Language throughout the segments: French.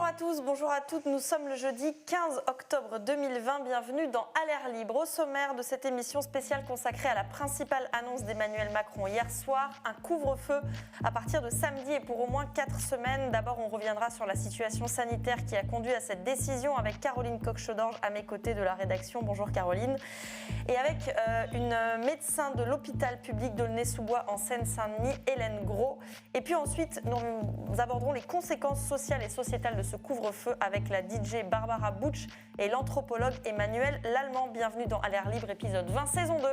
Bonjour à tous, bonjour à toutes. Nous sommes le jeudi 15 octobre 2020. Bienvenue dans À l'air libre. Au sommaire de cette émission spéciale consacrée à la principale annonce d'Emmanuel Macron hier soir, un couvre-feu à partir de samedi et pour au moins 4 semaines. D'abord, on reviendra sur la situation sanitaire qui a conduit à cette décision avec Caroline Coq-Chaudorge à mes côtés de la rédaction. Bonjour Caroline. Et avec une médecin de l'hôpital public d'Aulnay-sous-Bois en Seine-Saint-Denis, Hélène Gros. Et puis ensuite, nous aborderons les conséquences sociales et sociétales de ce couvre-feu avec la DJ Barbara Butch et l'anthropologue Emmanuel Lallemand. Bienvenue dans À l'air libre, épisode 20, saison 2.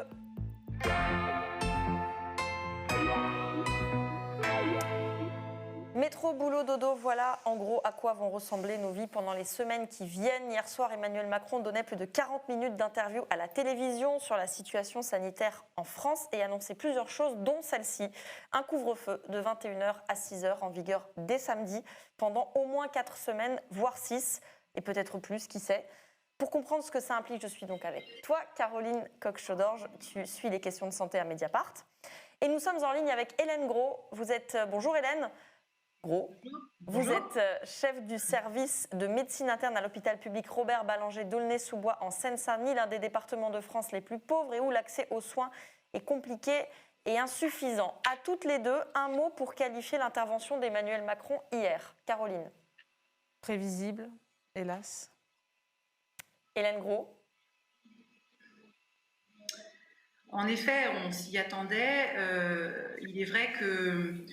Métro, boulot, dodo, voilà en gros à quoi vont ressembler nos vies pendant les semaines qui viennent. Hier soir, Emmanuel Macron donnait plus de 40 minutes d'interview à la télévision sur la situation sanitaire en France et annonçait plusieurs choses, dont celle-ci. Un couvre-feu de 21h à 6h en vigueur dès samedi pendant au moins 4 semaines, voire 6, et peut-être plus, qui sait. Pour comprendre ce que ça implique, je suis donc avec toi, Caroline Coq-Chaudorge. Tu suis les questions de santé à Mediapart. Et nous sommes en ligne avec Hélène Gros. Bonjour Hélène. Gros. Vous êtes chef du service de médecine interne à l'hôpital public Robert Ballanger d'Aulnay-sous-Bois en Seine-Saint-Denis, l'un des départements de France les plus pauvres et où l'accès aux soins est compliqué et insuffisant. À toutes les deux, un mot pour qualifier l'intervention d'Emmanuel Macron hier. Caroline. Prévisible, hélas. Hélène Gros. En effet, on s'y attendait. Il est vrai que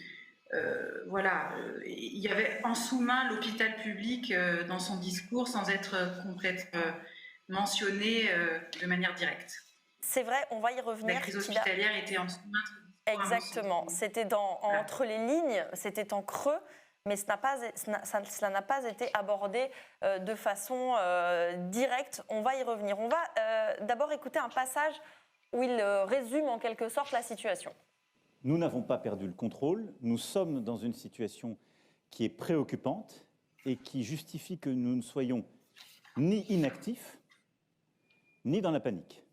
il y avait en sous-main l'hôpital public dans son discours sans être complètement mentionné de manière directe. C'est vrai, on va y revenir. La crise hospitalière était en sous-main. Exactement, c'était entre les lignes, c'était en creux, mais cela n'a pas été abordé de façon directe. On va y revenir. On va d'abord écouter un passage où il résume en quelque sorte la situation. Nous n'avons pas perdu le contrôle, nous sommes dans une situation qui est préoccupante et qui justifie que nous ne soyons ni inactifs, ni dans la panique.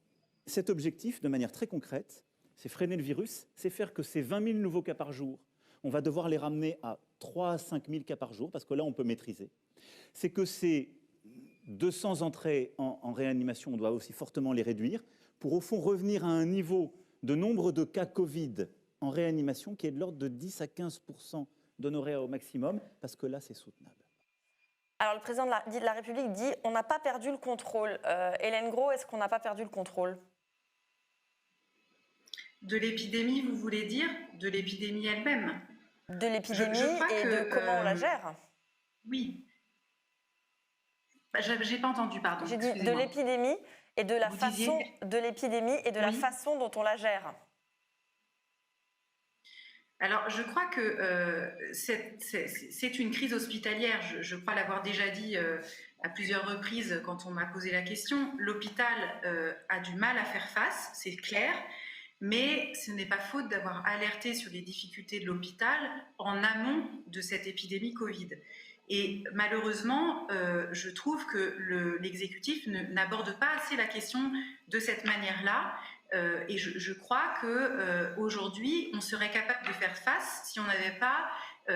Cet objectif, de manière très concrète, c'est freiner le virus, c'est faire que ces 20 000 nouveaux cas par jour, on va devoir les ramener à 3 à 5 000 cas par jour, parce que là, on peut maîtriser. C'est que ces 200 entrées en réanimation, on doit aussi fortement les réduire, pour au fond revenir à un niveau de nombre de cas Covid en réanimation qui est de l'ordre de 10 à 15% d'honoraires au maximum, parce que là, c'est soutenable. Alors, le président de la République dit « on n'a pas perdu le contrôle ». Hélène Gros, est-ce qu'on n'a pas perdu le contrôle ? De l'épidémie, vous voulez dire ? De l'épidémie elle-même ? De l'épidémie et de comment on la gère ? Oui. J'ai pas entendu, pardon. J'ai dit de l'épidémie et de la façon dont on la gère. Alors, je crois que c'est une crise hospitalière. Je crois l'avoir déjà dit à plusieurs reprises quand on m'a posé la question. L'hôpital a du mal à faire face, c'est clair, mais ce n'est pas faute d'avoir alerté sur les difficultés de l'hôpital en amont de cette épidémie Covid. Et malheureusement, je trouve que l'exécutif n'aborde pas assez la question de cette manière-là. Et je crois qu'aujourd'hui, on serait capable de faire face si on n'avait pas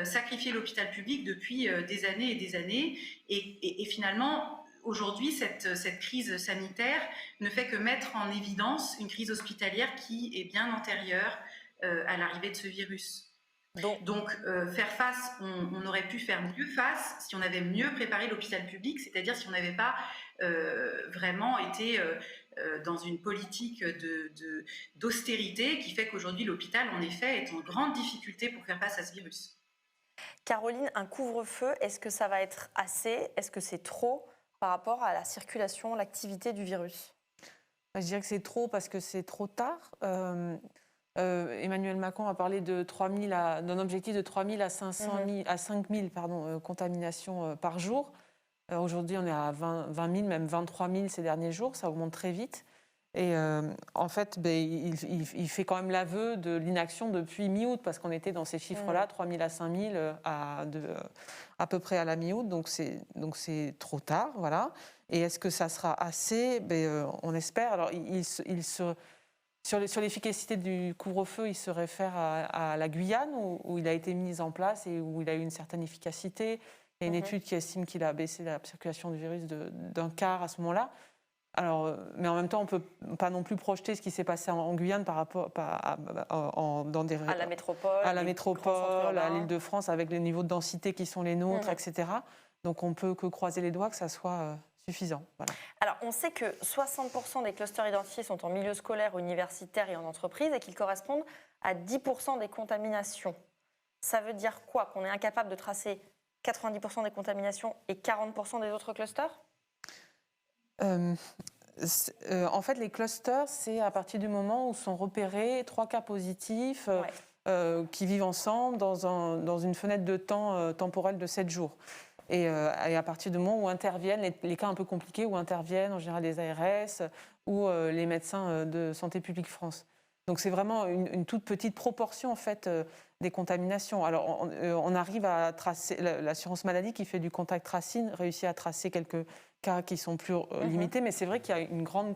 sacrifié l'hôpital public depuis des années et des années. Et finalement, aujourd'hui, cette crise sanitaire ne fait que mettre en évidence une crise hospitalière qui est bien antérieure à l'arrivée de ce virus. Donc faire face, on aurait pu faire mieux face si on avait mieux préparé l'hôpital public, c'est-à-dire si on n'avait pas vraiment été dans une politique d'austérité qui fait qu'aujourd'hui l'hôpital, en effet, est en grande difficulté pour faire face à ce virus. Caroline, un couvre-feu, est-ce que ça va être assez ? Est-ce que c'est trop par rapport à la circulation, l'activité du virus ? Je dirais que c'est trop parce que c'est trop tard. Emmanuel Macron a parlé d'un objectif de 3 000 à 5 000 contaminations par jour. Aujourd'hui, on est à 20 000, même 23 000 ces derniers jours. Ça augmente très vite. Et en fait, il fait quand même l'aveu de l'inaction depuis mi-août, parce qu'on était dans ces chiffres-là, 3 000 à 5 000 à peu près à la mi-août. Donc c'est trop tard, voilà. Et est-ce que ça sera assez ? On espère. Alors, sur l'efficacité du couvre-feu, il se réfère à la Guyane, où il a été mis en place et où il a eu une certaine efficacité. Il y a une étude qui estime qu'il a baissé la circulation du virus d'un quart à ce moment-là. Alors, mais en même temps, on ne peut pas non plus projeter ce qui s'est passé en Guyane par rapport à la métropole, à l'Île-de-France, avec les niveaux de densité qui sont les nôtres, etc. Donc, on ne peut que croiser les doigts que ça soit suffisant. Voilà. Alors, on sait que 60% des clusters identifiés sont en milieu scolaire, universitaire et en entreprise et qu'ils correspondent à 10% des contaminations. Ça veut dire quoi? Qu'on est incapable de tracer 90% des contaminations et 40% des autres clusters? En fait, les clusters, c'est à partir du moment où sont repérés 3 cas positifs qui vivent ensemble dans une fenêtre de temps temporelle de 7 jours. Et à partir du moment où interviennent les cas un peu compliqués, où interviennent en général les ARS ou les médecins de Santé publique France. Donc c'est vraiment une toute petite proportion en fait des contaminations. Alors on arrive à tracer, l'assurance maladie qui fait du contact tracing réussit à tracer quelques cas qui sont plus limités, mais c'est vrai qu'il y a une grande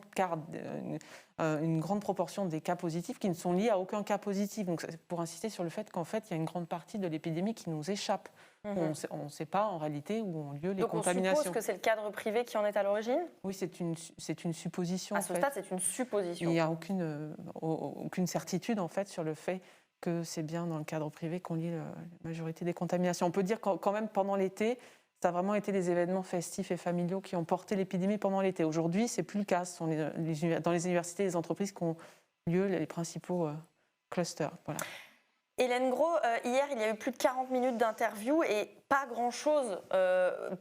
proportion des cas positifs qui ne sont liés à aucun cas positif. Donc c'est pour insister sur le fait qu'en fait il y a une grande partie de l'épidémie qui nous échappe. On ne sait pas en réalité où ont lieu les contaminations. Donc on suppose que c'est le cadre privé qui en est à l'origine? Oui, c'est une supposition. À ce stade, c'est une supposition. Il n'y a aucune certitude en fait sur le fait que c'est bien dans le cadre privé qu'on lie la majorité des contaminations. On peut dire quand même pendant l'été, ça a vraiment été les événements festifs et familiaux qui ont porté l'épidémie pendant l'été. Aujourd'hui, ce n'est plus le cas. Ce sont dans les universités et les entreprises qu'ont lieu les principaux clusters. Voilà. Hélène Gros, hier, il y a eu plus de 40 minutes d'interview et pas grand-chose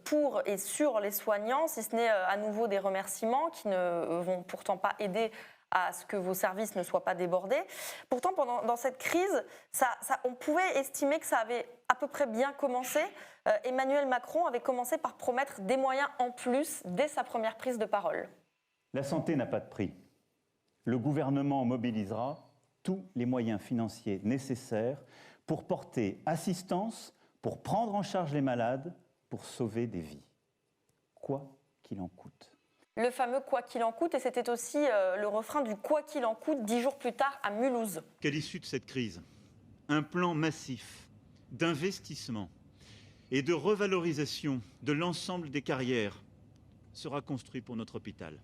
pour et sur les soignants, si ce n'est à nouveau des remerciements qui ne vont pourtant pas aider à ce que vos services ne soient pas débordés. Pourtant, dans cette crise, on pouvait estimer que ça avait à peu près bien commencé. Emmanuel Macron avait commencé par promettre des moyens en plus dès sa première prise de parole. La santé n'a pas de prix. Le gouvernement mobilisera tous les moyens financiers nécessaires pour porter assistance, pour prendre en charge les malades, pour sauver des vies. Quoi qu'il en coûte. Le fameux « quoi qu'il en coûte », et c'était aussi le refrain du « quoi qu'il en coûte » 10 jours plus tard à Mulhouse. Qu'à l'issue de cette crise, un plan massif d'investissement et de revalorisation de l'ensemble des carrières sera construit pour notre hôpital.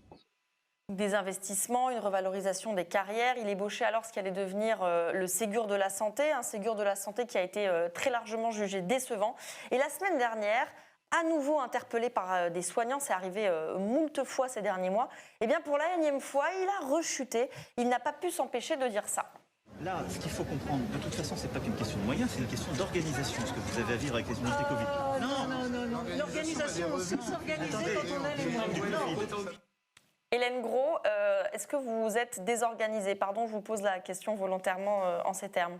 Des investissements, une revalorisation des carrières. Il ébauchait alors ce qui allait devenir le Ségur de la santé, un Ségur de la santé qui a été très largement jugé décevant. Et la semaine dernière, à nouveau interpellé par des soignants, c'est arrivé moult fois ces derniers mois, et bien pour la énième fois, il a rechuté. Il n'a pas pu s'empêcher de dire ça. Là, ce qu'il faut comprendre, de toute façon, c'est pas qu'une question de moyens, c'est une question d'organisation, ce que vous avez à vivre avec les unités Covid. Non. L'organisation, on sait s'organiser quand on a les moyens. Hélène Gros, est-ce que vous êtes désorganisée? Pardon, je vous pose la question volontairement en ces termes.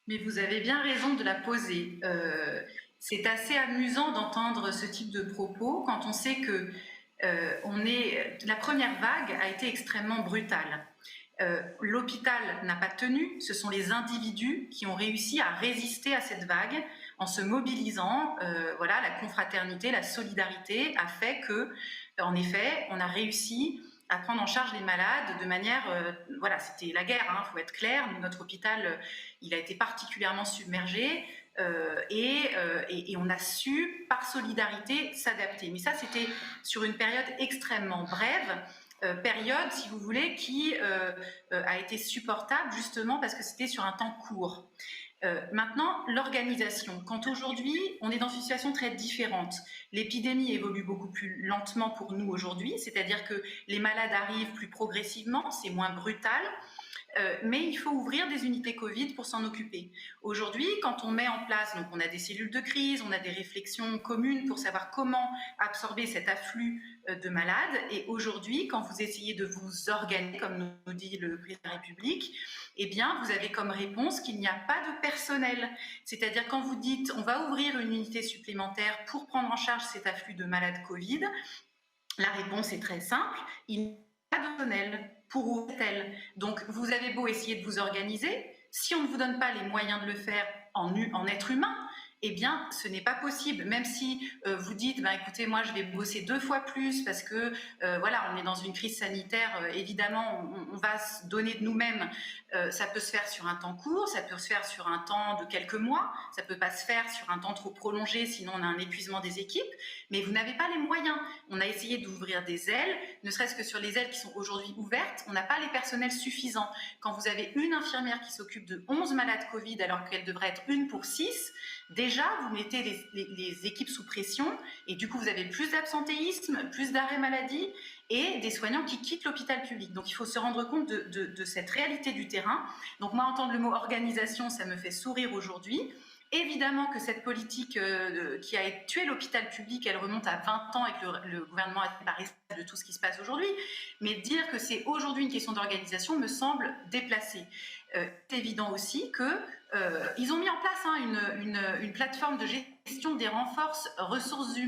Mais vous avez bien raison de la poser. C'est assez amusant d'entendre ce type de propos quand on sait que la première vague a été extrêmement brutale. L'hôpital n'a pas tenu, ce sont les individus qui ont réussi à résister à cette vague en se mobilisant. Voilà, la confraternité, la solidarité a fait que, en effet, on a réussi à prendre en charge les malades de manière... voilà, c'était la guerre, il faut être clair. Notre hôpital, il a été particulièrement submergé et on a su, par solidarité, s'adapter. Mais ça, c'était sur une période extrêmement brève. Période, si vous voulez, qui a été supportable justement parce que c'était sur un temps court. Maintenant, l'organisation. Quand aujourd'hui, on est dans une situation très différente, l'épidémie évolue beaucoup plus lentement pour nous aujourd'hui, c'est-à-dire que les malades arrivent plus progressivement, c'est moins brutal, mais il faut ouvrir des unités Covid pour s'en occuper. Aujourd'hui, quand on met en place, donc on a des cellules de crise, on a des réflexions communes pour savoir comment absorber cet afflux de malades. Et aujourd'hui, quand vous essayez de vous organiser, comme nous dit le président de la République, eh bien, vous avez comme réponse qu'il n'y a pas de personnel. C'est-à-dire quand vous dites on va ouvrir une unité supplémentaire pour prendre en charge cet afflux de malades Covid, la réponse est très simple, il n'y a pas de personnel pour ouvrir. Donc, vous avez beau essayer de vous organiser, si on ne vous donne pas les moyens de le faire en être humain, eh bien, ce n'est pas possible. Même si vous dites, écoutez, moi, je vais bosser 2 fois plus parce que, voilà, on est dans une crise sanitaire, évidemment, on va se donner de nous-mêmes. Ça peut se faire sur un temps court, ça peut se faire sur un temps de quelques mois, ça peut pas se faire sur un temps trop prolongé, sinon on a un épuisement des équipes, mais vous n'avez pas les moyens. On a essayé d'ouvrir des ailes, ne serait-ce que sur les ailes qui sont aujourd'hui ouvertes, on n'a pas les personnels suffisants. Quand vous avez une infirmière qui s'occupe de 11 malades Covid alors qu'elle devrait être 1 pour 6, déjà vous mettez les équipes sous pression et du coup vous avez plus d'absentéisme, plus d'arrêts maladie et des soignants qui quittent l'hôpital public. Donc il faut se rendre compte de cette réalité du terrain. Donc moi, entendre le mot organisation, ça me fait sourire aujourd'hui. Évidemment que cette politique qui a tué l'hôpital public, elle remonte à 20 ans et que le gouvernement a fait la responsable de tout ce qui se passe aujourd'hui. Mais dire que c'est aujourd'hui une question d'organisation me semble déplacé. C'est évident aussi qu'ils ont mis en place une plateforme de gestion des renforts ressources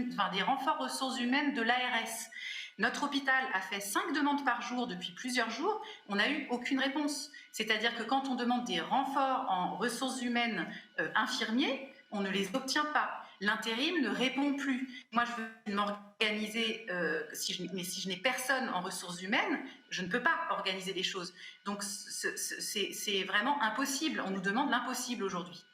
humaines de l'ARS. Notre hôpital a fait 5 demandes par jour depuis plusieurs jours. On n'a eu aucune réponse. C'est-à-dire que quand on demande des renforts en ressources humaines infirmiers, on ne les obtient pas. L'intérim ne répond plus. Moi, je veux m'organiser, mais si je n'ai personne en ressources humaines, je ne peux pas organiser les choses. Donc, c'est vraiment impossible. On nous demande l'impossible aujourd'hui.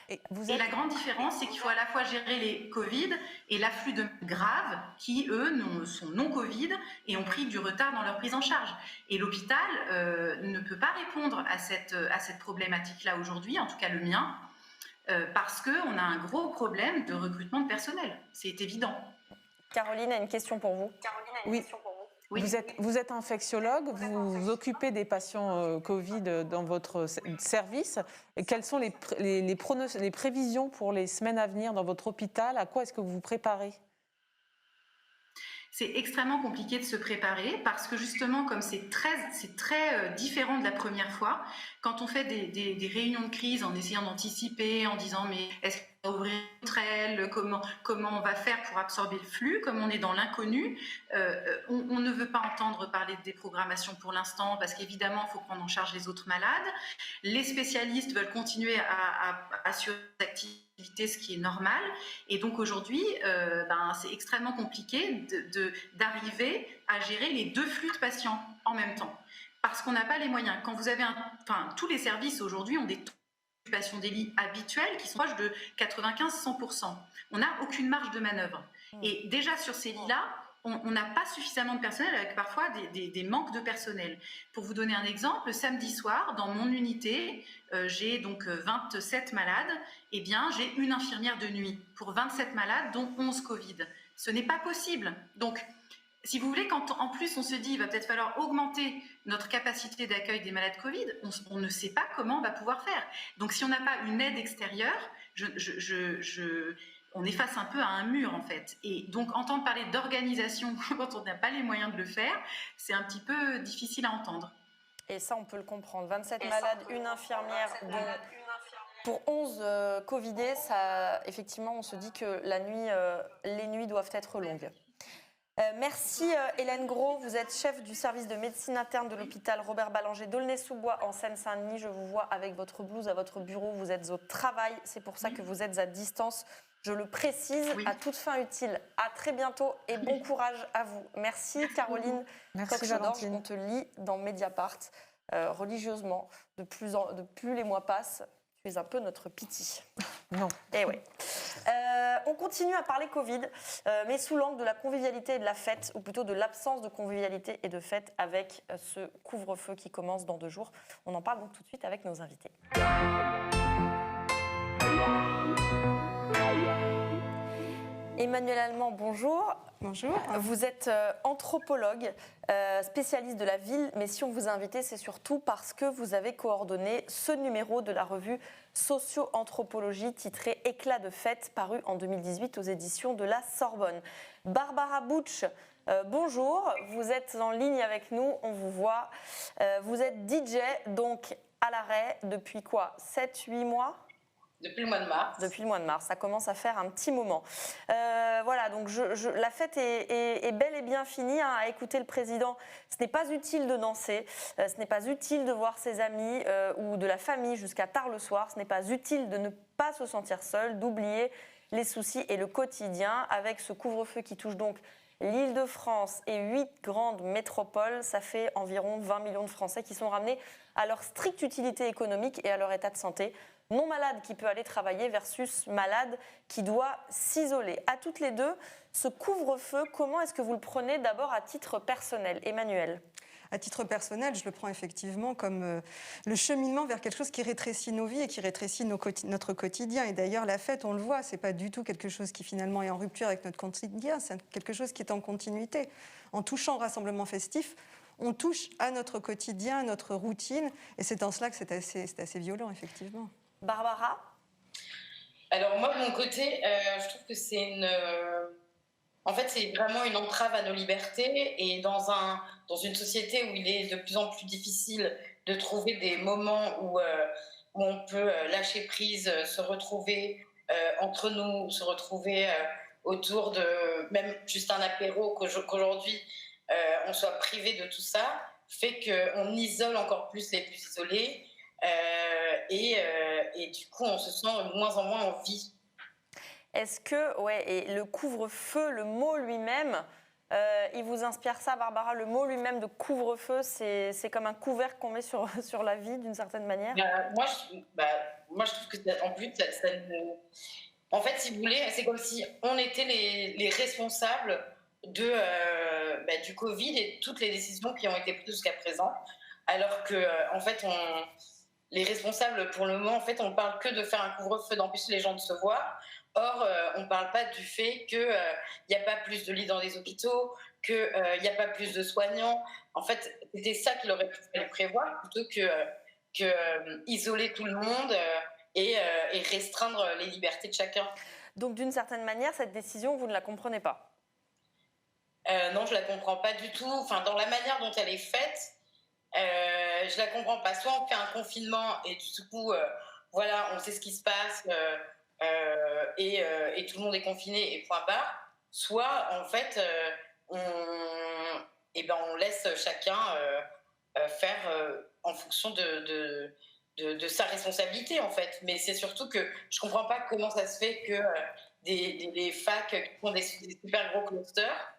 Et la grande différence, c'est qu'il faut à la fois gérer les Covid et l'afflux de graves qui, eux, sont non-Covid et ont pris du retard dans leur prise en charge. Et l'hôpital ne peut pas répondre à cette problématique-là aujourd'hui, en tout cas le mien, parce qu'on a un gros problème de recrutement de personnel. C'est évident. Caroline a une question pour vous. Oui. Vous êtes infectiologue, vous vous occupez des patients Covid dans votre service. Et quelles sont les prévisions pour les semaines à venir dans votre hôpital? À quoi est-ce que vous vous préparez? C'est extrêmement compliqué de se préparer parce que justement, comme c'est très différent de la première fois, quand on fait des réunions de crise en essayant d'anticiper, en disant mais est-ce qu'on va ouvrir une trelle, comment on va faire pour absorber le flux, comme on est dans l'inconnu, on ne veut pas entendre parler de déprogrammation pour l'instant parce qu'évidemment, il faut prendre en charge les autres malades. Les spécialistes veulent continuer à assurer l'activité, ce qui est normal. Et donc aujourd'hui, c'est extrêmement compliqué d'arriver à gérer les 2 flux de patients en même temps. Parce qu'on n'a pas les moyens. Quand vous avez tous les services aujourd'hui ont des taux d'occupation des lits habituels qui sont proches de 95-100%. On n'a aucune marge de manœuvre. Et déjà sur ces lits-là, on n'a pas suffisamment de personnel avec parfois des manques de personnel. Pour vous donner un exemple, samedi soir, dans mon unité, j'ai donc 27 malades. Eh bien, j'ai une infirmière de nuit pour 27 malades, dont 11 Covid. Ce n'est pas possible. Donc, si vous voulez, quand en plus on se dit qu'il va peut-être falloir augmenter notre capacité d'accueil des malades Covid, on ne sait pas comment on va pouvoir faire. Donc, si on n'a pas une aide extérieure, on est face un peu à un mur en fait. Et donc entendre parler d'organisation quand on n'a pas les moyens de le faire, c'est un petit peu difficile à entendre. Et ça, on peut le comprendre. 27 malades, une infirmière, pour 11 Covidés, ça, effectivement, on se dit que les nuits doivent être longues. Merci Hélène Gros, vous êtes chef du service de médecine interne de l'hôpital Robert Ballanger d'Aulnay-sous-Bois en Seine-Saint-Denis. Je vous vois avec votre blouse à votre bureau, vous êtes au travail, c'est pour ça que vous êtes à distance. Je le précise, à toute fin utile. À très bientôt et bon courage à vous. Merci Caroline. Merci Valentine. On te lit dans Mediapart religieusement. De plus les mois passent, tu es un peu notre piti. Non. Eh ouais. On continue à parler Covid, mais sous l'angle de la convivialité et de la fête, ou plutôt de l'absence de convivialité et de fête avec ce couvre-feu qui commence dans 2 jours. On en parle donc tout de suite avec nos invités. Emmanuel Allemand, bonjour. Bonjour. Vous êtes anthropologue, spécialiste de la ville, mais si on vous a invité, c'est surtout parce que vous avez coordonné ce numéro de la revue Socio-Anthropologie titré « Éclat de fête » paru en 2018 aux éditions de la Sorbonne. Barbara Butch, bonjour, vous êtes en ligne avec nous, on vous voit. Vous êtes DJ, donc à l'arrêt depuis quoi, 7-8 mois ? Depuis le mois de mars. Depuis le mois de mars, ça commence à faire un petit moment. Voilà, donc la fête est bel et bien finie. Hein, à écouter le président, ce n'est pas utile de danser, ce n'est pas utile de voir ses amis ou de la famille jusqu'à tard le soir, ce n'est pas utile de ne pas se sentir seul, d'oublier les soucis et le quotidien. Avec ce couvre-feu qui touche donc l'Île-de-France et 8 grandes métropoles, ça fait environ 20 millions de Français qui sont ramenés à leur stricte utilité économique et à leur état de santé. Non malade qui peut aller travailler versus malade qui doit s'isoler. À toutes les deux, ce couvre-feu, comment est-ce que vous le prenez d'abord à titre personnel, Emmanuelle ? À titre personnel, je le prends effectivement comme le cheminement vers quelque chose qui rétrécit nos vies et qui rétrécit notre quotidien. Et d'ailleurs, la fête, on le voit, c'est pas du tout quelque chose qui finalement est en rupture avec notre quotidien, c'est quelque chose qui est en continuité. En touchant au rassemblement festif, on touche à notre quotidien, à notre routine, et c'est en cela que c'est assez violent, effectivement. Barbara ? Alors moi, de mon côté, je trouve que c'est en fait, c'est vraiment une entrave à nos libertés, et dans une société où il est de plus en plus difficile de trouver des moments où on peut lâcher prise, se retrouver entre nous, se retrouver autour de même juste un apéro, qu'aujourd'hui on soit privé de tout ça, fait qu'on isole encore plus les plus isolés, et du coup on se sent de moins en moins en vie. Est-ce que, et le couvre-feu, le mot lui-même, il vous inspire ça, Barbara ? Le mot lui-même de couvre-feu, c'est comme un couvercle qu'on met sur la vie, d'une certaine manière ? Moi, je trouve que, en plus, en fait, si vous voulez, c'est comme si on était les responsables du Covid et toutes les décisions qui ont été prises jusqu'à présent, alors que, en fait, les responsables, pour le moment, en fait, on parle que de faire un couvre-feu, d'empêcher les gens de se voir. Or, on ne parle pas du fait qu'il n'y a pas plus de lits dans les hôpitaux, qu'il n'y a pas plus de soignants. En fait, c'était ça qu'il aurait fallu prévoir, plutôt que isoler tout le monde et restreindre les libertés de chacun. Donc, d'une certaine manière, cette décision, vous ne la comprenez pas ? Non, je ne la comprends pas du tout. Enfin, dans la manière dont elle est faite, je ne la comprends pas. Soit on fait un confinement et du coup, voilà, on sait ce qui se passe, et tout le monde est confiné et point barre. Soit, en fait, on laisse chacun faire en fonction de sa responsabilité, en fait. Mais c'est surtout que je ne comprends pas comment ça se fait que des facs qui font des super gros clusters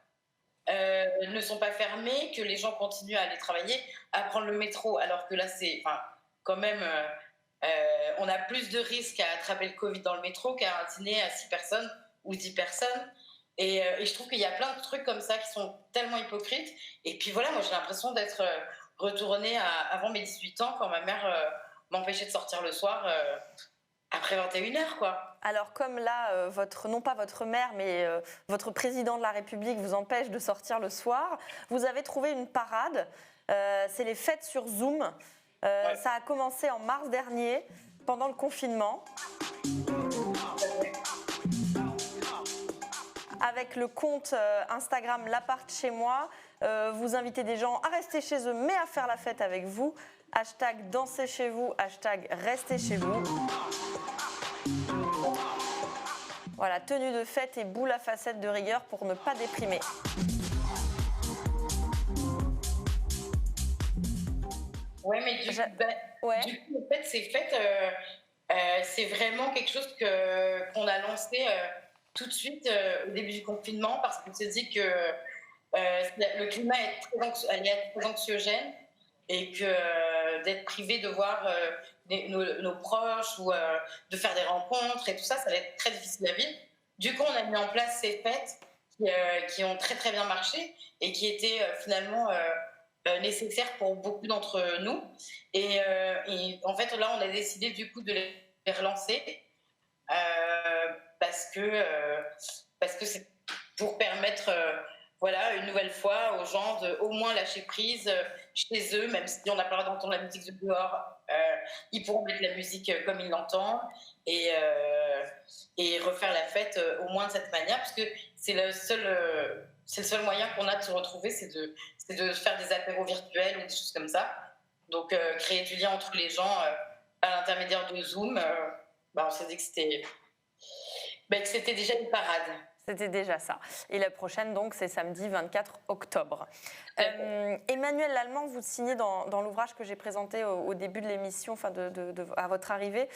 ne sont pas fermés, que les gens continuent à aller travailler, à prendre le métro, alors que là, c'est quand même... on a plus de risques à attraper le Covid dans le métro qu'à un dîner à 6 personnes ou 10 personnes. Et je trouve qu'il y a plein de trucs comme ça qui sont tellement hypocrites. Et puis voilà, moi j'ai l'impression d'être retournée avant mes 18 ans, quand ma mère m'empêchait de sortir le soir après 21h, quoi. Alors comme là, non pas votre mère, mais votre président de la République vous empêche de sortir le soir, vous avez trouvé une parade, c'est les fêtes sur Zoom. Ouais. Ça a commencé en mars dernier, pendant le confinement. Avec le compte Instagram L'Appart chez moi, vous invitez des gens à rester chez eux, mais à faire la fête avec vous. Hashtag dansez chez vous, hashtag restez chez vous. Voilà, tenue de fête et boule à facettes de rigueur pour ne pas déprimer. Ouais, mais du coup, en fait, ces fêtes, c'est vraiment quelque chose qu'on a lancé tout de suite au début du confinement, parce qu'on s'est dit que le climat est très anxiogène, et que d'être privé de voir nos proches ou de faire des rencontres et tout ça, ça va être très difficile à vivre. Du coup, on a mis en place ces fêtes qui ont très très bien marché et qui étaient finalement nécessaires pour beaucoup d'entre nous. Et en fait, là, on a décidé du coup de les relancer parce que c'est pour permettre voilà, une nouvelle fois aux gens de au moins lâcher prise chez eux, même si on n'a pas le droit d'entendre la musique de dehors, ils pourront mettre la musique comme ils l'entendent et refaire la fête au moins de cette manière, parce que c'est le seul moyen qu'on a de se retrouver, c'est de faire des apéros virtuels ou des choses comme ça. Donc créer du lien entre les gens à l'intermédiaire de Zoom, on s'est dit que c'était déjà une parade. C'était déjà ça. Et la prochaine, donc, c'est samedi 24 octobre. Emmanuel Lallemand, vous signez dans l'ouvrage que j'ai présenté au début de l'émission, enfin à votre arrivée,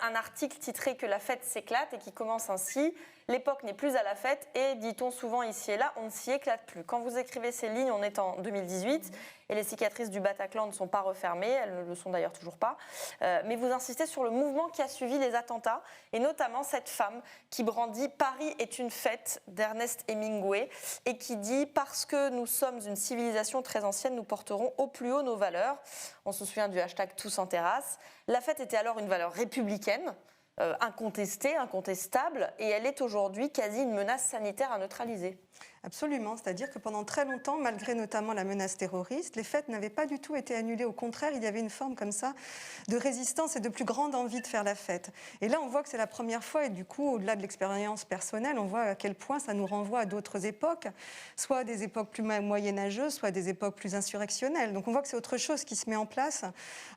un article titré « Que la fête s'éclate » et qui commence ainsi. L'époque n'est plus à la fête et, dit-on souvent ici et là, on ne s'y éclate plus. Quand vous écrivez ces lignes, on est en 2018 et les cicatrices du Bataclan ne sont pas refermées, elles ne le sont d'ailleurs toujours pas. Mais vous insistez sur le mouvement qui a suivi les attentats et notamment cette femme qui brandit « Paris est une fête » d'Ernest Hemingway et qui dit « Parce que nous sommes une civilisation très ancienne, nous porterons au plus haut nos valeurs ». On se souvient du hashtag Tous en terrasse. La fête était alors une valeur républicaine, incontestée, incontestable, et elle est aujourd'hui quasi une menace sanitaire à neutraliser. Absolument, c'est-à-dire que pendant très longtemps, malgré notamment la menace terroriste, les fêtes n'avaient pas du tout été annulées. Au contraire, il y avait une forme comme ça de résistance et de plus grande envie de faire la fête. Et là, on voit que c'est la première fois, et du coup, au-delà de l'expérience personnelle, on voit à quel point ça nous renvoie à d'autres époques, soit des époques plus moyenâgeuses, soit des époques plus insurrectionnelles. Donc on voit que c'est autre chose qui se met en place,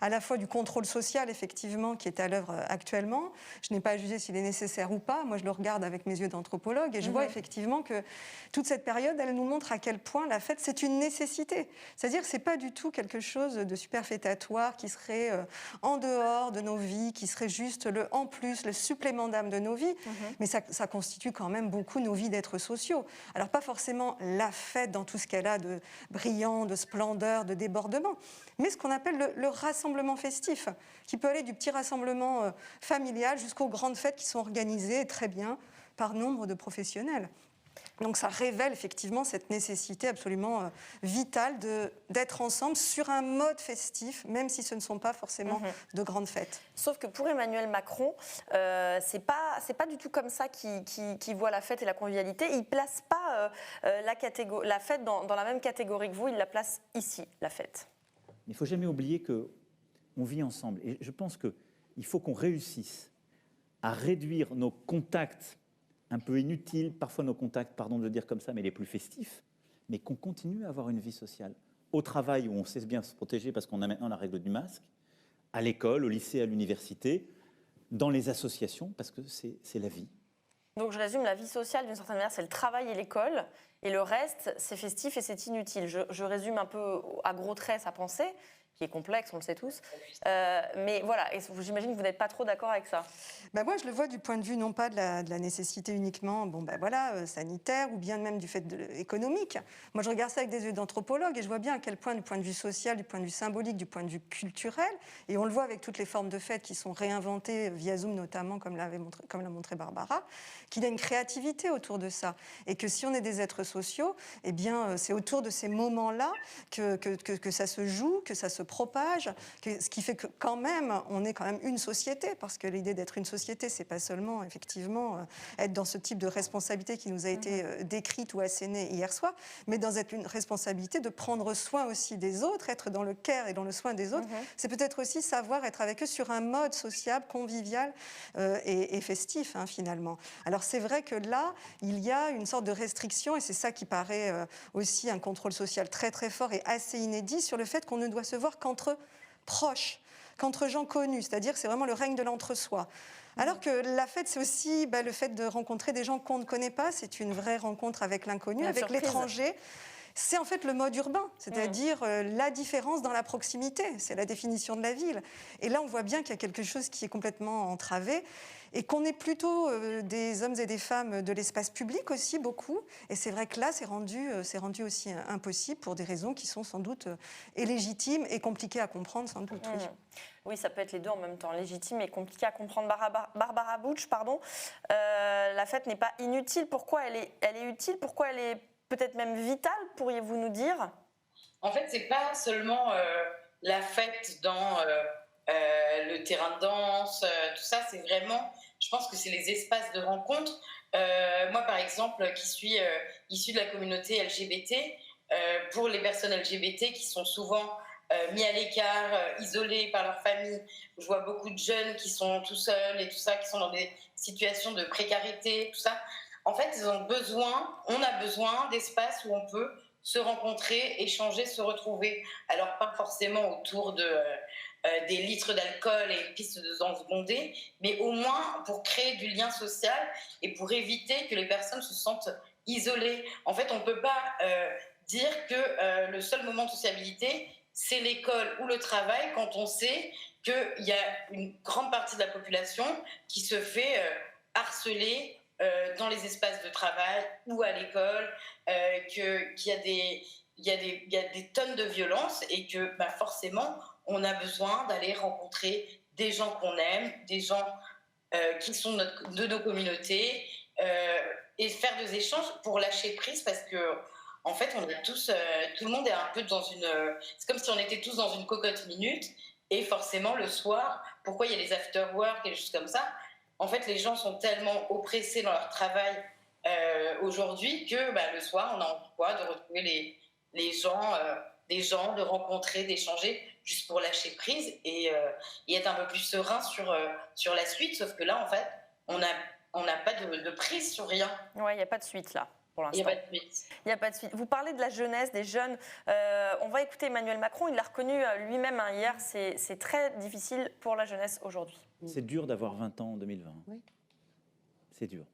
à la fois du contrôle social, effectivement, qui est à l'œuvre actuellement. Je n'ai pas à juger s'il est nécessaire ou pas. Moi, je le regarde avec mes yeux d'anthropologue et je vois effectivement que toute cette période, elle nous montre à quel point la fête, c'est une nécessité. C'est-à-dire que ce n'est pas du tout quelque chose de superfétatoire qui serait en dehors de nos vies, qui serait juste le en plus, le supplément d'âme de nos vies, mais ça constitue quand même beaucoup nos vies d'êtres sociaux. Alors pas forcément la fête dans tout ce qu'elle a de brillant, de splendeur, de débordement, mais ce qu'on appelle le rassemblement festif, qui peut aller du petit rassemblement familial jusqu'aux grandes fêtes qui sont organisées très bien par nombre de professionnels. Donc ça révèle effectivement cette nécessité absolument vitale d'être ensemble sur un mode festif, même si ce ne sont pas forcément de grandes fêtes. Sauf que pour Emmanuel Macron, c'est pas du tout comme ça qu'il voit la fête et la convivialité. Il ne place pas la fête dans la même catégorie que vous, il la place ici, la fête. Il ne faut jamais oublier qu'on vit ensemble. Et je pense qu'il faut qu'on réussisse à réduire nos contacts un peu inutiles, parfois nos contacts, pardon de le dire comme ça, mais les plus festifs, mais qu'on continue à avoir une vie sociale. Au travail, où on sait bien se protéger parce qu'on a maintenant la règle du masque, à l'école, au lycée, à l'université, dans les associations, parce que c'est la vie. Donc je résume, la vie sociale, d'une certaine manière, c'est le travail et l'école, et le reste, c'est festif et c'est inutile. Je résume un peu à gros traits sa pensée, qui est complexe, on le sait tous. Mais voilà, et j'imagine que vous n'êtes pas trop d'accord avec ça. Moi, je le vois du point de vue non pas de la nécessité uniquement sanitaire ou bien même du fait économique. Moi, je regarde ça avec des yeux d'anthropologue et je vois bien à quel point, du point de vue social, du point de vue symbolique, du point de vue culturel, et on le voit avec toutes les formes de fêtes qui sont réinventées via Zoom notamment, comme l'a montré Barbara, qu'il y a une créativité autour de ça. Et que si on est des êtres sociaux, eh bien, c'est autour de ces moments-là que ça se joue, que ça se propage, ce qui fait que quand même, on est quand même une société, parce que l'idée d'être une société, c'est pas seulement effectivement être dans ce type de responsabilité qui nous a été décrite ou assénée hier soir, mais dans une responsabilité de prendre soin aussi des autres, être dans le care et dans le soin des autres. C'est peut-être aussi savoir être avec eux sur un mode sociable, convivial et festif finalement. Alors c'est vrai que là, il y a une sorte de restriction, et c'est ça qui paraît aussi un contrôle social très très fort et assez inédit sur le fait qu'on ne doit se voir qu'entre proches, qu'entre gens connus, c'est-à-dire que c'est vraiment le règne de l'entre-soi. Alors que la fête, c'est aussi le fait de rencontrer des gens qu'on ne connaît pas, c'est une vraie rencontre avec l'inconnu, avec l'étranger. C'est en fait le mode urbain, c'est-à-dire la différence dans la proximité, c'est la définition de la ville. Et là, on voit bien qu'il y a quelque chose qui est complètement entravé et qu'on est plutôt des hommes et des femmes de l'espace public aussi, beaucoup. Et c'est vrai que là, c'est rendu aussi impossible pour des raisons qui sont sans doute légitimes et compliquées à comprendre, sans doute. Oui, ça peut être les deux en même temps, légitime et compliqué à comprendre. Barbara Butch, pardon. La fête n'est pas inutile. Pourquoi elle est utile? Pourquoi elle est peut-être même vitale, pourriez-vous nous dire? En fait, c'est pas seulement la fête dans le terrain de danse, tout ça, c'est vraiment, je pense que c'est les espaces de rencontre. Moi, par exemple, qui suis issue de la communauté LGBT, pour les personnes LGBT qui sont souvent mis à l'écart, isolés par leur famille, je vois beaucoup de jeunes qui sont tout seuls et tout ça, qui sont dans des situations de précarité, tout ça. En fait, on a besoin d'espaces où on peut se rencontrer, échanger, se retrouver. Alors, pas forcément autour des litres d'alcool et une piste de danse bondée, mais au moins pour créer du lien social et pour éviter que les personnes se sentent isolées. En fait, on ne peut pas dire que le seul moment de sociabilité, c'est l'école ou le travail, quand on sait qu'il y a une grande partie de la population qui se fait harceler dans les espaces de travail ou à l'école, qu'il y a des tonnes de violence et que forcément, on a besoin d'aller rencontrer des gens qu'on aime, des gens qui sont de nos communautés, et faire des échanges pour lâcher prise, parce que en fait, on est tous, tout le monde est un peu dans une... c'est comme si on était tous dans une cocotte minute, et forcément, le soir, pourquoi il y a les after-work et des choses comme ça? En fait, les gens sont tellement oppressés dans leur travail aujourd'hui que le soir, on a envie quoi, de retrouver les gens, des gens, de rencontrer, d'échanger, juste pour lâcher prise et être un peu plus serein sur la suite. Sauf que là, en fait, on n'a pas de prise sur rien. Ouais, il n'y a pas de suite là. Il n'y a pas de suite. Il n'y a pas de suite. Vous parlez de la jeunesse, des jeunes. On va écouter Emmanuel Macron. Il l'a reconnu lui-même hier. C'est très difficile pour la jeunesse aujourd'hui. C'est dur d'avoir 20 ans en 2020. Oui. C'est dur.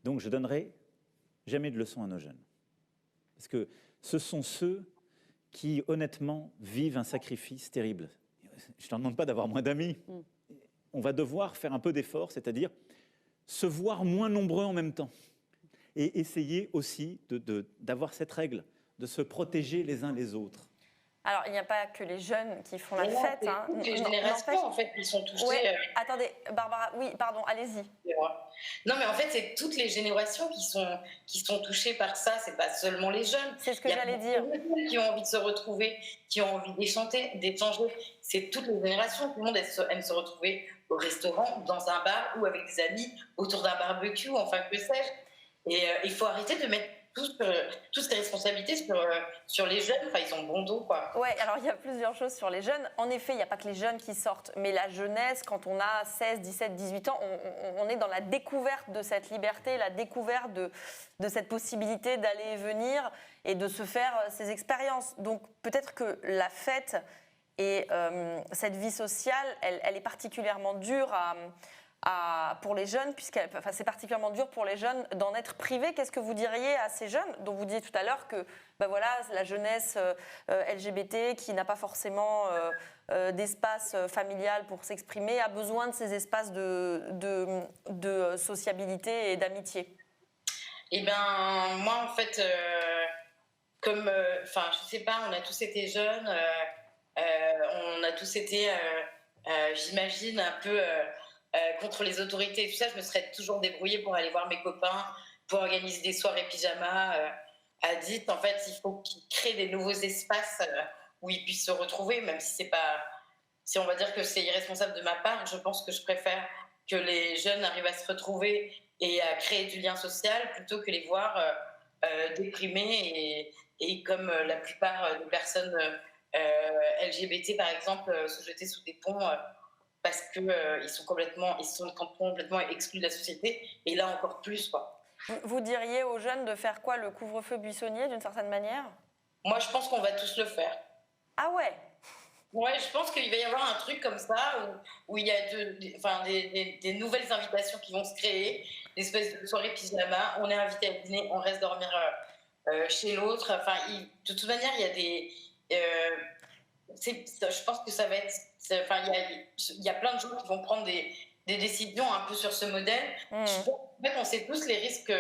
Donc je donnerai jamais de leçons à nos jeunes. Parce que ce sont ceux qui, honnêtement, vivent un sacrifice terrible. Je ne leur demande pas d'avoir moins d'amis. On va devoir faire un peu d'effort, c'est-à-dire se voir moins nombreux en même temps. Et essayer aussi d'avoir cette règle, de se protéger les uns les autres. Alors, il n'y a pas que les jeunes qui font la fête. Hein. Toutes les générations, en fait, qui sont touchées. Ouais. Attendez, Barbara, oui, pardon, allez-y. Non, mais en fait, c'est toutes les générations qui sont touchées par ça. C'est pas seulement les jeunes. C'est ce que j'allais dire. Qui ont envie de se retrouver, qui ont envie d'échanger. C'est toutes les générations. Tout le monde aime se retrouver au restaurant, dans un bar ou avec des amis, autour d'un barbecue, enfin, que sais-je. Et il faut arrêter de mettre toutes ces responsabilités sur les jeunes. Enfin, ils ont bon dos, quoi. Ouais, alors il y a plusieurs choses sur les jeunes. En effet, il n'y a pas que les jeunes qui sortent, mais la jeunesse, quand on a 16, 17, 18 ans, on est dans la découverte de cette liberté, la découverte de cette possibilité d'aller et venir et de se faire ces expériences. Donc peut-être que la fête et cette vie sociale, elle est particulièrement dure pour les jeunes, c'est particulièrement dur pour les jeunes d'en être privés. Qu'est-ce que vous diriez à ces jeunes dont vous disiez tout à l'heure que la jeunesse LGBT qui n'a pas forcément d'espace familial pour s'exprimer a besoin de ces espaces de sociabilité et d'amitié? Eh bien, moi, en fait, je sais pas, on a tous été jeunes, on a tous été, j'imagine, un peu... contre les autorités et tout ça, je me serais toujours débrouillée pour aller voir mes copains, pour organiser des soirées pyjama à Dites. En fait, il faut qu'ils créent des nouveaux espaces où ils puissent se retrouver, même si c'est pas... Si on va dire que c'est irresponsable de ma part, je pense que je préfère que les jeunes arrivent à se retrouver et à créer du lien social plutôt que les voir déprimés et comme la plupart des personnes LGBT, par exemple, se jeter sous des ponts... parce qu'ils sont complètement exclus de la société, et là encore plus, quoi. Vous diriez aux jeunes de faire quoi, le couvre-feu buissonnier, d'une certaine manière? Moi, je pense qu'on va tous le faire. Ah ouais? Ouais, je pense qu'il va y avoir un truc comme ça, où il y a des nouvelles invitations qui vont se créer, des espèces de soirées pyjama, on est invité à dîner, on reste dormir chez l'autre. Enfin, de toute manière, il y a des... je pense que ça va être... il y a plein de gens qui vont prendre des décisions un peu sur ce modèle. En fait, on sait tous les risques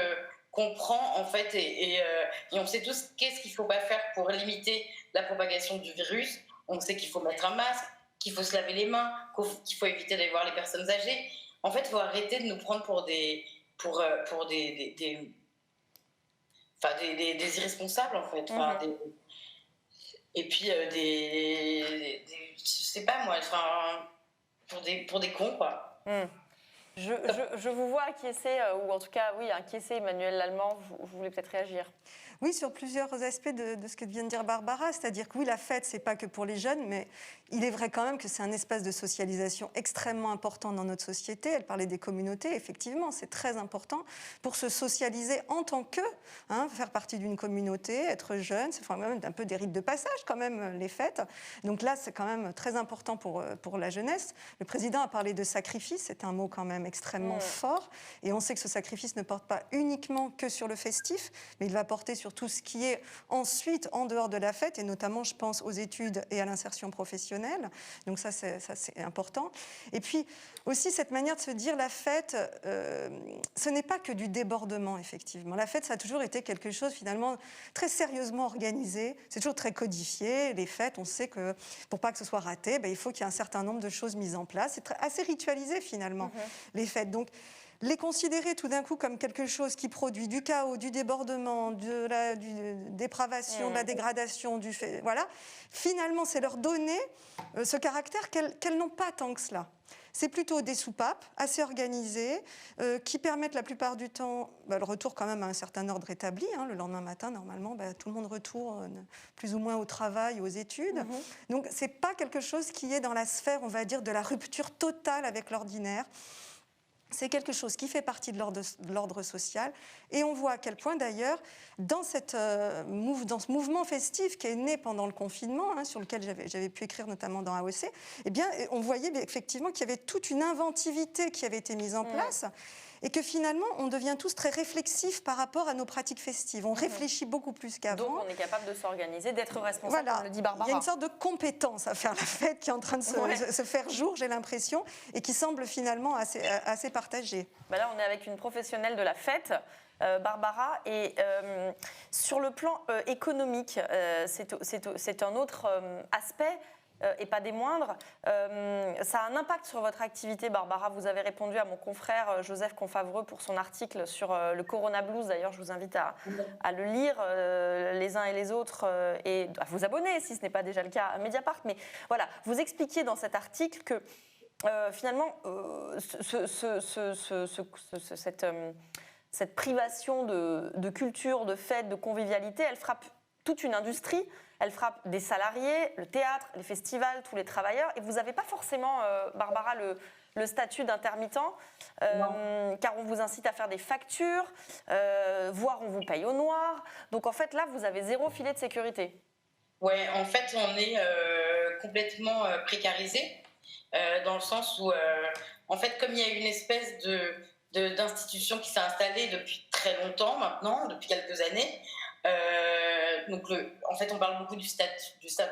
qu'on prend, en fait, et on sait tous qu'est-ce qu'il ne faut pas faire pour limiter la propagation du virus. On sait qu'il faut mettre un masque, qu'il faut se laver les mains, qu'il faut éviter d'aller voir les personnes âgées. En fait, il faut arrêter de nous prendre pour des irresponsables, en fait. Et puis, je sais pas moi, pour des cons, quoi. Je vous vois acquiescer, ou en tout cas, oui, acquiescer, Emmanuel Lallemand, vous voulez peut-être réagir. Oui, sur plusieurs aspects de ce que vient de dire Barbara, c'est-à-dire que oui, la fête, c'est pas que pour les jeunes, mais il est vrai quand même que c'est un espace de socialisation extrêmement important dans notre société. Elle parlait des communautés, effectivement, c'est très important pour se socialiser en tant que, faire partie d'une communauté, être jeune, c'est quand même un peu des rites de passage quand même, les fêtes. Donc là, c'est quand même très important pour la jeunesse. Le président a parlé de sacrifice, c'est un mot quand même extrêmement fort, et on sait que ce sacrifice ne porte pas uniquement que sur le festif, mais il va porter sur tout ce qui est ensuite en dehors de la fête, et notamment, je pense, aux études et à l'insertion professionnelle. Donc ça, c'est important. Et puis aussi, cette manière de se dire la fête, ce n'est pas que du débordement, effectivement. La fête, ça a toujours été quelque chose, finalement, très sérieusement organisé. C'est toujours très codifié. Les fêtes, on sait que pour pas que ce soit raté, il faut qu'il y ait un certain nombre de choses mises en place. C'est assez ritualisé, finalement, les fêtes. Donc, les considérer tout d'un coup comme quelque chose qui produit du chaos, du débordement, de la dépravation, de la dégradation, voilà. Finalement, c'est leur donner ce caractère qu'elles n'ont pas tant que cela. C'est plutôt des soupapes assez organisées qui permettent la plupart du temps le retour quand même à un certain ordre établi. Le lendemain matin, normalement, tout le monde retourne plus ou moins au travail, aux études. Donc, c'est pas quelque chose qui est dans la sphère, on va dire, de la rupture totale avec l'ordinaire. C'est quelque chose qui fait partie de l'ordre social. Et on voit à quel point, d'ailleurs, dans ce mouvement festif qui est né pendant le confinement, sur lequel j'avais pu écrire notamment dans AOC, eh bien, on voyait effectivement qu'il y avait toute une inventivité qui avait été mise en place. Et que finalement, on devient tous très réflexifs par rapport à nos pratiques festives. On réfléchit beaucoup plus qu'avant. Donc, on est capable de s'organiser, d'être responsable, comme le dit Barbara. Il y a une sorte de compétence à faire la fête qui est en train de se faire jour, j'ai l'impression, et qui semble finalement assez partagée. Là, on est avec une professionnelle de la fête, Barbara, et sur le plan économique, c'est un autre aspect. Et pas des moindres. Ça a un impact sur votre activité, Barbara. Vous avez répondu à mon confrère Joseph Confavreux pour son article sur le Corona Blues. D'ailleurs, je vous invite à le lire les uns et les autres et à vous abonner, si ce n'est pas déjà le cas, à Mediapart. Mais voilà, vous expliquiez dans cet article que finalement, cette privation de culture, de fête, de convivialité, elle frappe toute une industrie. Elle frappe des salariés, le théâtre, les festivals, tous les travailleurs. Et vous n'avez pas forcément, Barbara, le statut d'intermittent, car on vous incite à faire des factures, voire on vous paye au noir. Donc en fait, là, vous avez zéro filet de sécurité. Ouais, en fait, on est complètement précarisé, dans le sens où, en fait, comme il y a une espèce d'institution qui s'est installée depuis très longtemps maintenant, depuis quelques années, donc en fait on parle beaucoup du statut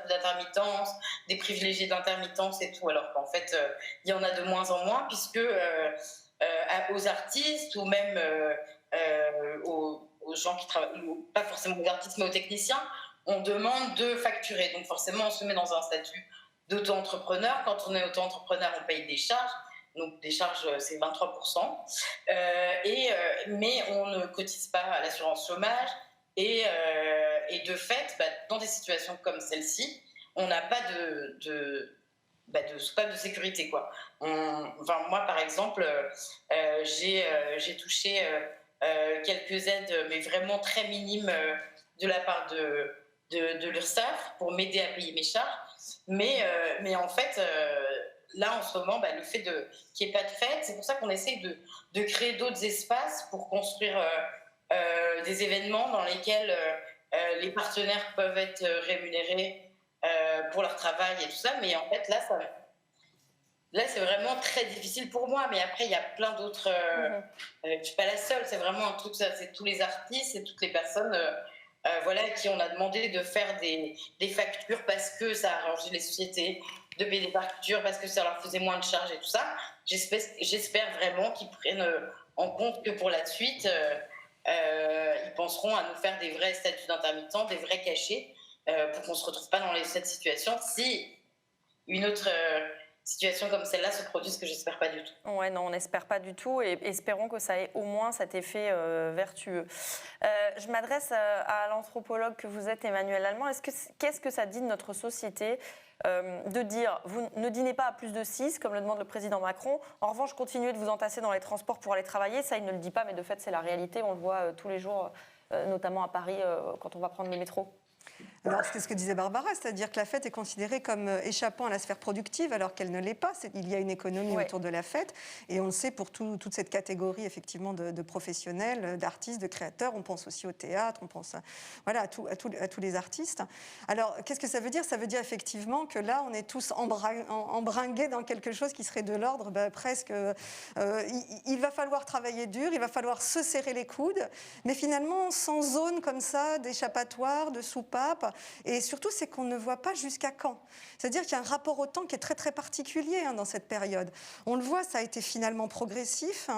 d'intermittence, des privilégiés d'intermittence et tout, alors qu'en fait il y en a de moins en moins, puisque aux artistes ou même aux gens qui travaillent, pas forcément aux artistes mais aux techniciens, on demande de facturer. Donc forcément on se met dans un statut d'auto-entrepreneur. Quand on est auto-entrepreneur, on paye des charges. Donc des charges, c'est 23%. Mais on ne cotise pas à l'assurance chômage. Et de fait, dans des situations comme celle-ci, on n'a pas de soupape de sécurité, quoi. Moi, par exemple, j'ai touché quelques aides, mais vraiment très minimes, de la part de l'URSSAF pour m'aider à payer mes charges. Mais en fait, là, en ce moment, le fait qu'il n'y ait pas de fête, c'est pour ça qu'on essaie de créer d'autres espaces pour construire des événements dans lesquels les partenaires peuvent être rémunérés pour leur travail et tout ça. Mais en fait, là c'est vraiment très difficile pour moi. Mais après, il y a plein d'autres... je ne suis pas la seule. C'est vraiment un truc, c'est tous les artistes et toutes les personnes qui on a demandé de faire des factures parce que ça a arrangé les sociétés, de payer des factures parce que ça leur faisait moins de charges et tout ça. J'espère vraiment qu'ils prennent en compte que pour la suite... ils penseront à nous faire des vrais statuts d'intermittents, des vrais cachets, pour qu'on ne se retrouve pas dans cette situation si une autre situation comme celle-là se produise, que j'espère pas du tout. Ouais, non, on n'espère pas du tout, et espérons que ça ait au moins cet effet vertueux. Je m'adresse à l'anthropologue que vous êtes, Emmanuel Allemand. Qu'est-ce que ça dit de notre société de dire, vous ne dînez pas à plus de 6, comme le demande le président Macron. En revanche, continuez de vous entasser dans les transports pour aller travailler. Ça, il ne le dit pas, mais de fait, c'est la réalité. On le voit tous les jours notamment à Paris, quand on va prendre le métro? Alors, c'est ce que disait Barbara, c'est-à-dire que la fête est considérée comme échappant à la sphère productive alors qu'elle ne l'est pas. Il y a une économie autour de la fête et on le sait pour toute cette catégorie effectivement de professionnels, d'artistes, de créateurs. On pense aussi au théâtre, on pense à tous les artistes. Alors, qu'est-ce que ça veut dire? Ça veut dire effectivement que là, on est tous embringués dans quelque chose qui serait de l'ordre presque... il va falloir travailler dur, il va falloir se serrer les coudes, mais finalement, sans zone comme ça, d'échappatoire, de soupape. Et surtout, c'est qu'on ne voit pas jusqu'à quand. C'est-à-dire qu'il y a un rapport au temps qui est très, très particulier dans cette période. On le voit, ça a été finalement progressif,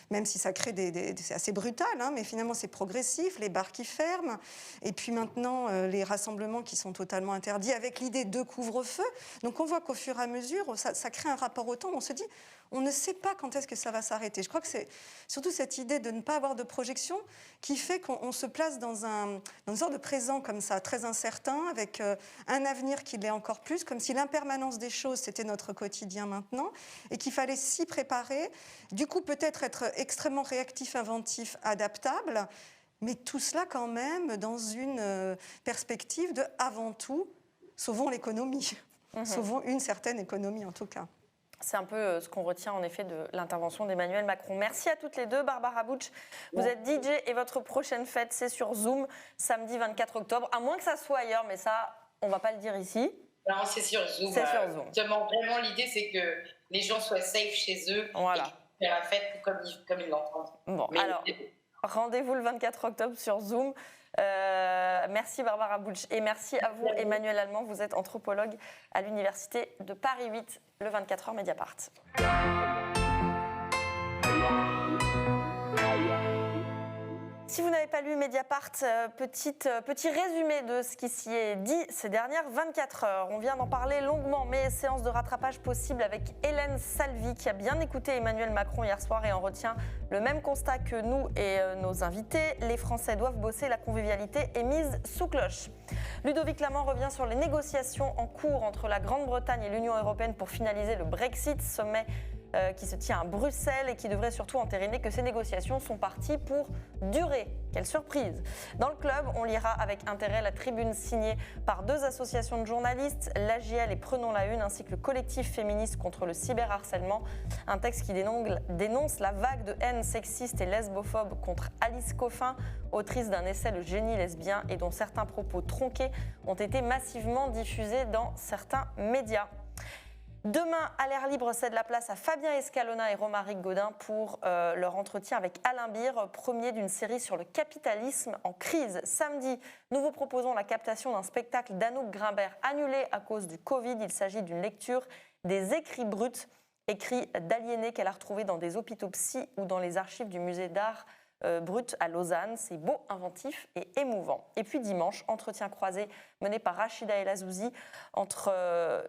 même si ça crée c'est assez brutal, mais finalement, c'est progressif, les bars qui ferment, et puis maintenant, les rassemblements qui sont totalement interdits, avec l'idée de couvre-feu. Donc, on voit qu'au fur et à mesure, ça crée un rapport au temps où on se dit, on ne sait pas quand est-ce que ça va s'arrêter. Je crois que c'est surtout cette idée de ne pas avoir de projection qui fait qu'on se place dans une sorte de présent comme ça, très incertain, avec un avenir qui l'est encore plus, comme si l'impermanence des choses, c'était notre quotidien maintenant, et qu'il fallait s'y préparer, du coup peut-être être extrêmement réactif, inventif, adaptable, mais tout cela quand même dans une perspective de, avant tout, sauvons l'économie, sauvons une certaine économie en tout cas. C'est un peu ce qu'on retient en effet de l'intervention d'Emmanuel Macron. Merci à toutes les deux. Barbara Butch, vous êtes DJ et votre prochaine fête, c'est sur Zoom, samedi 24 octobre. À moins que ça soit ailleurs, mais ça, on ne va pas le dire ici. Non, c'est sur Zoom. C'est sur Zoom. Vraiment, l'idée, c'est que les gens soient safe chez eux et faire la fête comme ils l'entendent. Bon, alors, rendez-vous le 24 octobre sur Zoom. Merci Barbara Butch et merci à vous Emmanuel Allemand, vous êtes anthropologue à l'université de Paris 8, le 24h Mediapart. Si vous n'avez pas lu Mediapart, petit résumé de ce qui s'y est dit ces dernières 24 heures. On vient d'en parler longuement, mais séance de rattrapage possible avec Hélène Salvi qui a bien écouté Emmanuel Macron hier soir et en retient le même constat que nous et nos invités. Les Français doivent bosser, la convivialité est mise sous cloche. Ludovic Lamont revient sur les négociations en cours entre la Grande-Bretagne et l'Union européenne pour finaliser le Brexit, sommet qui se tient à Bruxelles et qui devrait surtout entériner que ces négociations sont parties pour durer. Quelle surprise! Dans le club, on lira avec intérêt la tribune signée par 2 associations de journalistes, l'AJL et Prenons la Une, ainsi que le collectif féministe contre le cyberharcèlement. Un texte qui dénonce la vague de haine sexiste et lesbophobe contre Alice Coffin, autrice d'un essai Le génie lesbien et dont certains propos tronqués ont été massivement diffusés dans certains médias. Demain, à l'air libre, cède la place à Fabien Escalona et Romaric Gaudin pour leur entretien avec Alain Beer, premier d'une série sur le capitalisme en crise. Samedi, nous vous proposons la captation d'un spectacle d'Anouk Grimbert annulé à cause du Covid. Il s'agit d'une lecture des écrits bruts, écrits d'aliénés qu'elle a retrouvés dans des hôpitaux psy ou dans les archives du musée d'art brut à Lausanne. C'est beau, inventif et émouvant. Et puis dimanche, entretien croisé mené par Rachida El Azouzi entre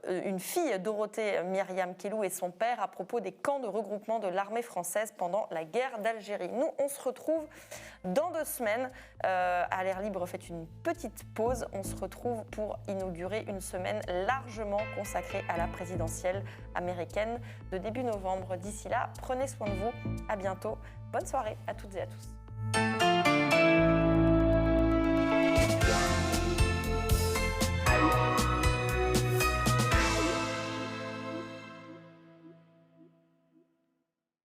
une fille, Dorothée Myriam Kellou, et son père à propos des camps de regroupement de l'armée française pendant la guerre d'Algérie. Nous, on se retrouve dans 2 semaines. À l'air libre, faites une petite pause. On se retrouve pour inaugurer une semaine largement consacrée à la présidentielle américaine de début novembre. D'ici là, prenez soin de vous. À bientôt. Bonne soirée à toutes et à tous.